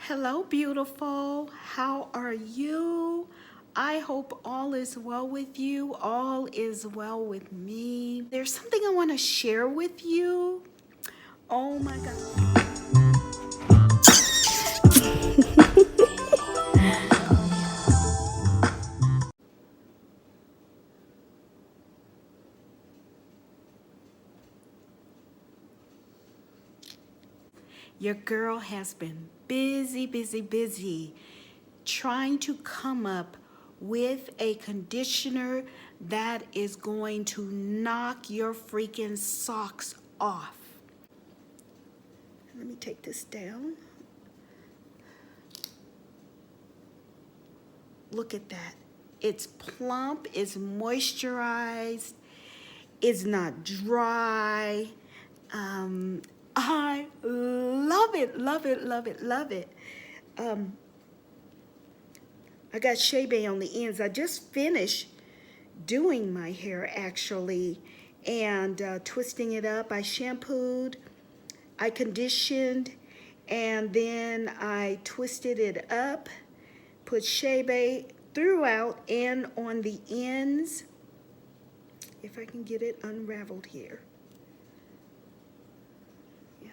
Hello, beautiful. How are you? I hope all is well with you. All is well with me. There's something I want to share with you. Oh my God. Your girl has been busy trying to come up with a conditioner that is going to knock your freaking socks off. Let me take this down. Look at that. It's plump, it's moisturized, it's not dry. I love it, love it, love it, love it. I got Cbabes on the ends. I just finished doing my hair actually and twisting it up. I shampooed, I conditioned, and then I twisted it up, put Cbabes throughout and on the ends. If I can get it unraveled here. Yeah.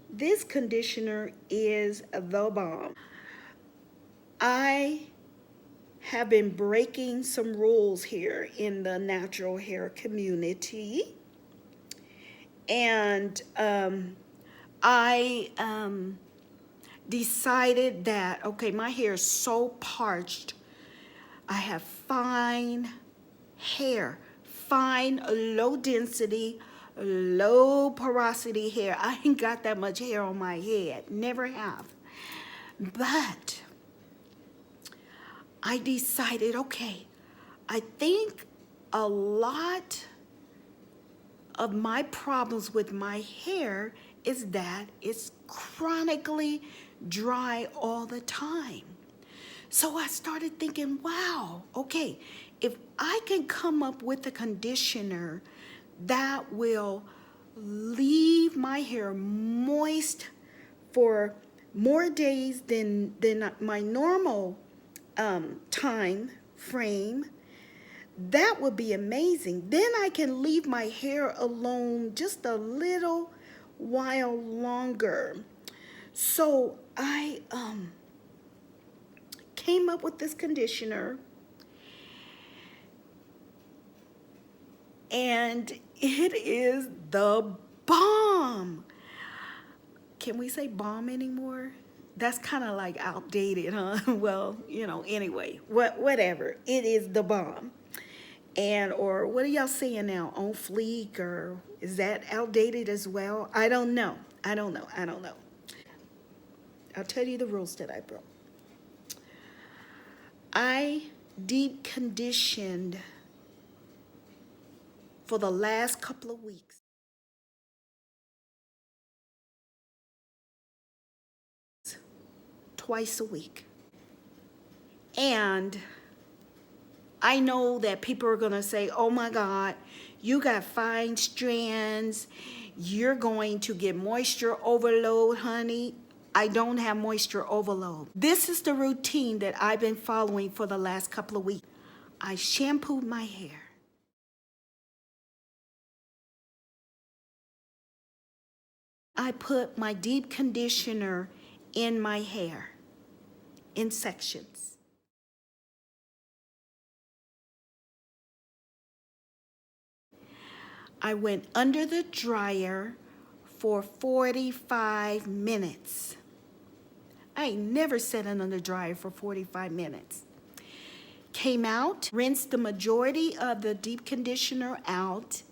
This conditioner is the bomb. I have been breaking some rules here in the natural hair community. And I decided that, okay, my hair is so parched. I have fine hair, fine, low density, low porosity hair. I ain't got that much hair on my head, never have. But I decided, okay, I think a lot of my problems with my hair is that it's chronically dry all the time. So I started thinking, wow, okay, if I can come up with a conditioner that will leave my hair moist for more days than my normal time frame, that would be amazing. Then I can leave my hair alone just a little while longer. So I came up with this conditioner, and it is the bomb. Can we say bomb anymore? That's kind of like outdated, huh? Well, anyway, whatever. It is the bomb. And, or what are y'all saying now? On fleek, or is that outdated as well? I don't know. I'll tell you the rules that I broke. I deep conditioned for the last couple of weeks. Twice a week. And I know that people are going to say, oh my God, you got fine strands. You're going to get moisture overload, honey. I don't have moisture overload. This is the routine that I've been following for the last couple of weeks. I shampooed my hair. I put my deep conditioner in my hair in sections. I went under the dryer for 45 minutes. I ain't never sat under the dryer for 45 minutes. Came out, rinsed the majority of the deep conditioner out.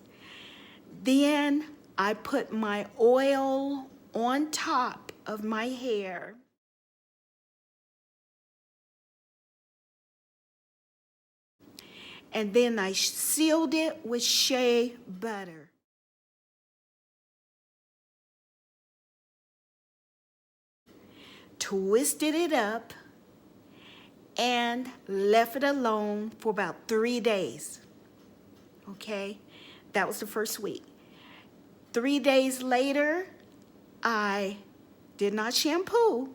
Then I put my oil on top of my hair. And then I sealed it with shea butter. Twisted it up and left it alone for about 3 days. Okay, that was the first week. 3 days later, I did not shampoo.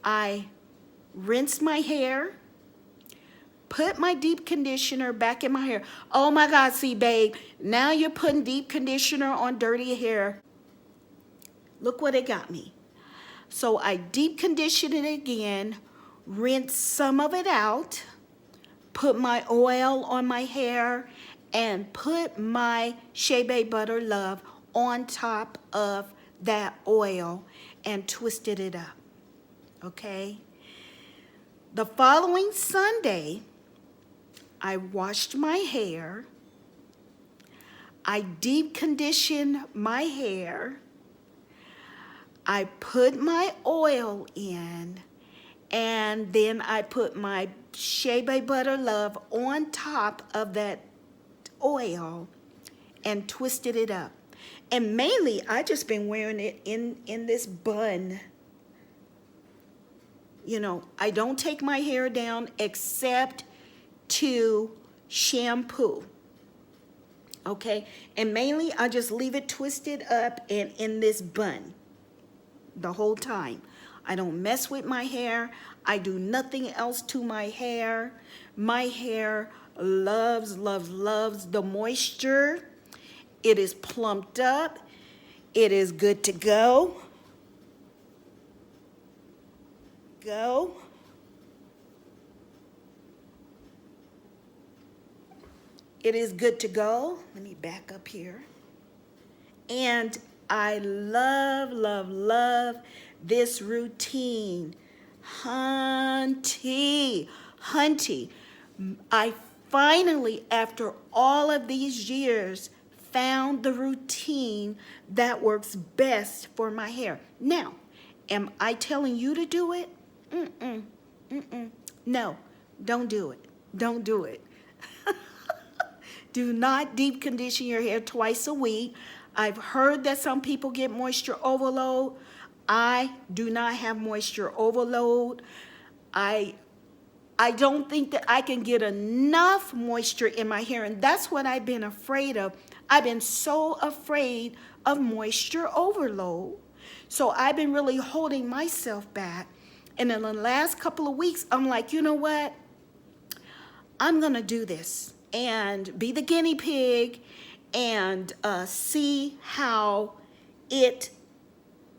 I rinsed my hair, put my deep conditioner back in my hair. Oh my God, see, babe, now you're putting deep conditioner on dirty hair. Look what it got me. So I deep conditioned it again, rinsed some of it out, put my oil on my hair, and put my Shea Butter Love on top of that oil and twisted it up, okay? The following Sunday, I washed my hair, I deep conditioned my hair, I put my oil in, and then I put my Shea Butter Love on top of that oil and twisted it up. And mainly, I just been wearing it in this bun. You know, I don't take my hair down except to shampoo. Okay? And mainly, I just leave it twisted up and in this bun the whole time. I don't mess with my hair. I do nothing else to my hair. My hair loves, loves, loves the moisture. It is plumped up. It is good to go. It is good to go. Let me back up here. And I love, love, love this routine. Hunty. I finally, after all of these years, found the routine that works best for my hair. Now, am I telling you to do it? No, don't do it. Don't do it. Do not deep condition your hair twice a week. I've heard that some people get moisture overload. I do not have moisture overload. I don't think that I can get enough moisture in my hair, and that's what I've been afraid of. I've been so afraid of moisture overload. So I've been really holding myself back. And in the last couple of weeks, I'm like, you know what? I'm going to do this and be the guinea pig and see how it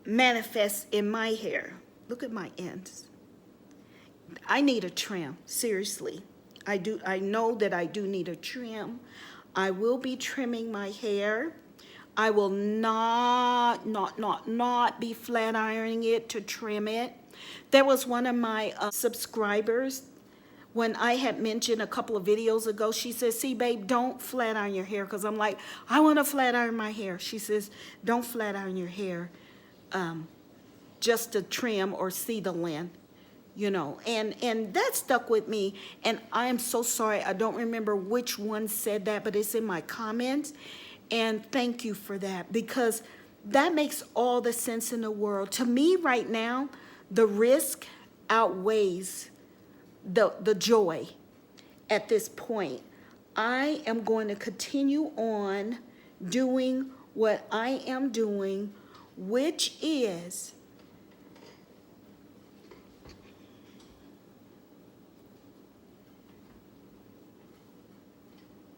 manifests in my hair. Look at my ends. I need a trim, seriously. I know that I do need a trim. I will be trimming my hair. I will not be flat ironing it to trim it. There was one of my subscribers, when I had mentioned a couple of videos ago, she says, see, babe, don't flat iron your hair. Because I'm like, I want to flat iron my hair. She says, don't flat iron your hair just to trim or see the length. You know, and that stuck with me, and I am so sorry. I don't remember which one said that, but it's in my comments, and thank you for that, because that makes all the sense in the world. To me right now, the risk outweighs the joy at this point. I am going to continue on doing what I am doing, which is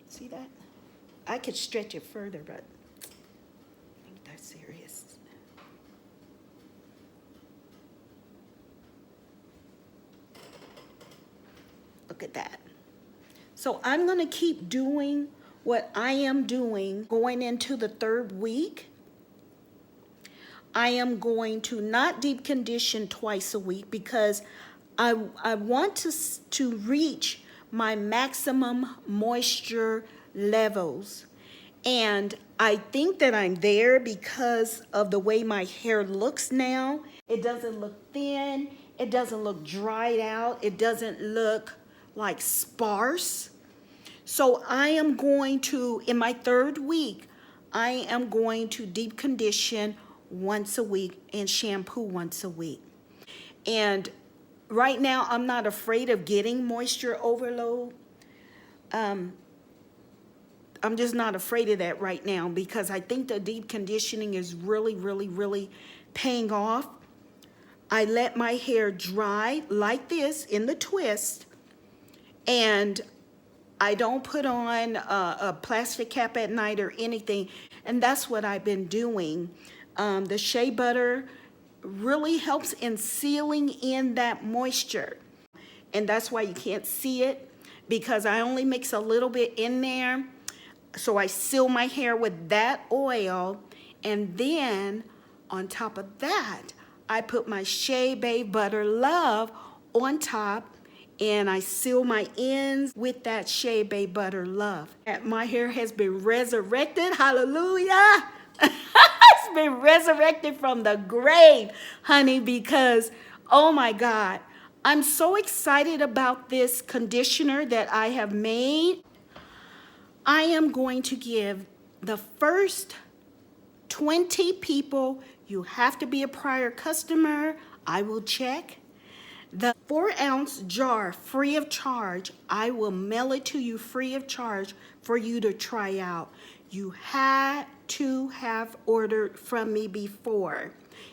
see that? I could stretch it further, but ain't that serious. Look at that. So I'm going to keep doing what I am doing going into the third week. I am going to not deep condition twice a week because I want to reach my maximum moisture levels. And I think that I'm there because of the way my hair looks now. It doesn't look thin. It doesn't look dried out. It doesn't look like sparse. So I am going to, in my third week, I am going to deep condition once a week and shampoo once a week. And right now, I'm not afraid of getting moisture overload. I'm just not afraid of that right now because I think the deep conditioning is really, really, really paying off. I let my hair dry like this in the twist, and I don't put on a plastic cap at night or anything, and that's what I've been doing. The shea butter really helps in sealing in that moisture, and that's why you can't see it, because I only mix a little bit in there. So I seal my hair with that oil, and then on top of that, I put my Cbabes Butter Love on top, and I seal my ends with that Cbabes Butter Love. My hair has been resurrected, hallelujah. It's been resurrected from the grave, honey, because, oh my God, I'm so excited about this conditioner that I have made. I am going to give the first 20 people, you have to be a prior customer, I will check, the 4-ounce jar free of charge. I will mail it to you free of charge for you to try out. You had to have ordered from me before.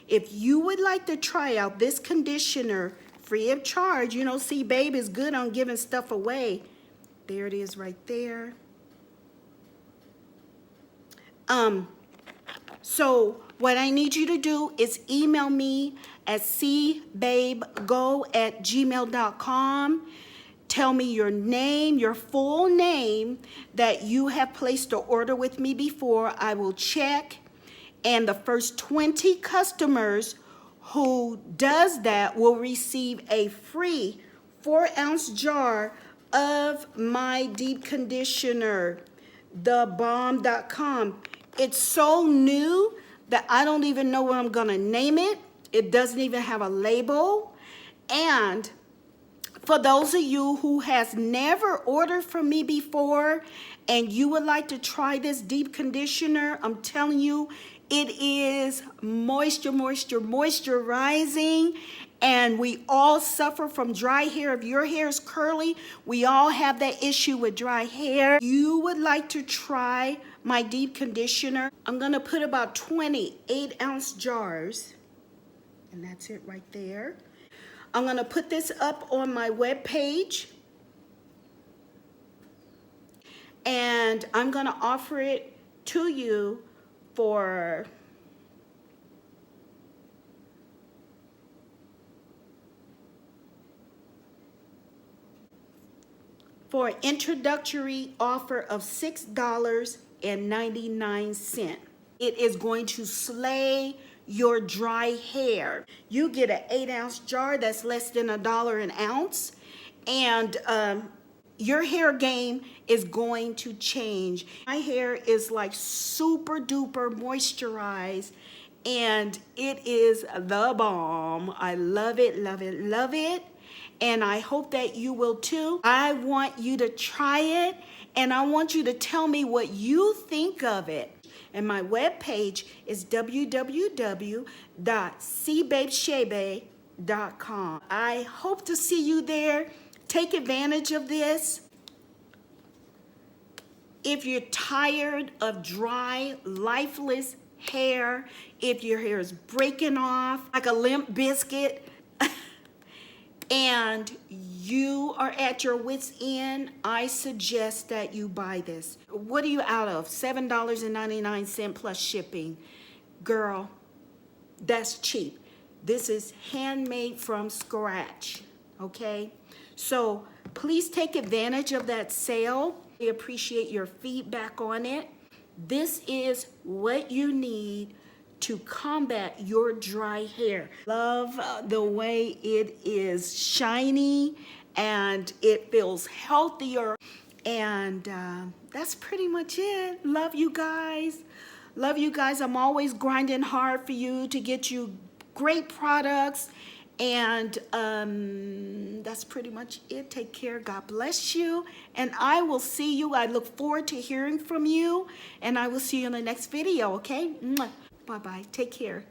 If you would like to try out this conditioner free of charge, you know, Cbabes is good on giving stuff away. There it is right there. So what I need you to do is email me at cbabego@gmail.com. Tell me your name, your full name, that you have placed an order with me before. I will check. And the first 20 customers who does that will receive a free 4-ounce jar of my deep conditioner, thebomb.com. It's so new that I don't even know what I'm gonna name it. It doesn't even have a label. And for those of you who has never ordered from me before and you would like to try this deep conditioner, I'm telling you, it is moisturizing. And we all suffer from dry hair. If your hair is curly, we all have that issue with dry hair. You would like to try my deep conditioner. I'm gonna put about 20 8-ounce jars, and that's it right there. I'm gonna put this up on my web page, and I'm gonna offer it to you for an introductory offer of $6.99. It is going to slay your dry hair. You get an 8-ounce jar that's less than $1 an ounce, and your hair game is going to change. My hair is like super duper moisturized, and it is the bomb. I love it, love it, love it. And I hope that you will too. I want you to try it, and I want you to tell me what you think of it. And my webpage is www.cbabesquenchmydesire.com. I hope to see you there. Take advantage of this. If you're tired of dry, lifeless hair, if your hair is breaking off like a limp biscuit, and you are at your wit's end, I suggest that you buy this. What are you out of? $7.99 plus shipping. Girl, that's cheap. This is handmade from scratch, okay? So please take advantage of that sale. I appreciate your feedback on it. This is what you need to combat your dry hair. Love the way it is shiny and it feels healthier. And that's pretty much it. Love you guys. Love you guys. I'm always grinding hard for you to get you great products. And that's pretty much it. Take care. God bless you. And I will see you. I look forward to hearing from you. And I will see you in the next video, okay? Bye-bye. Take care.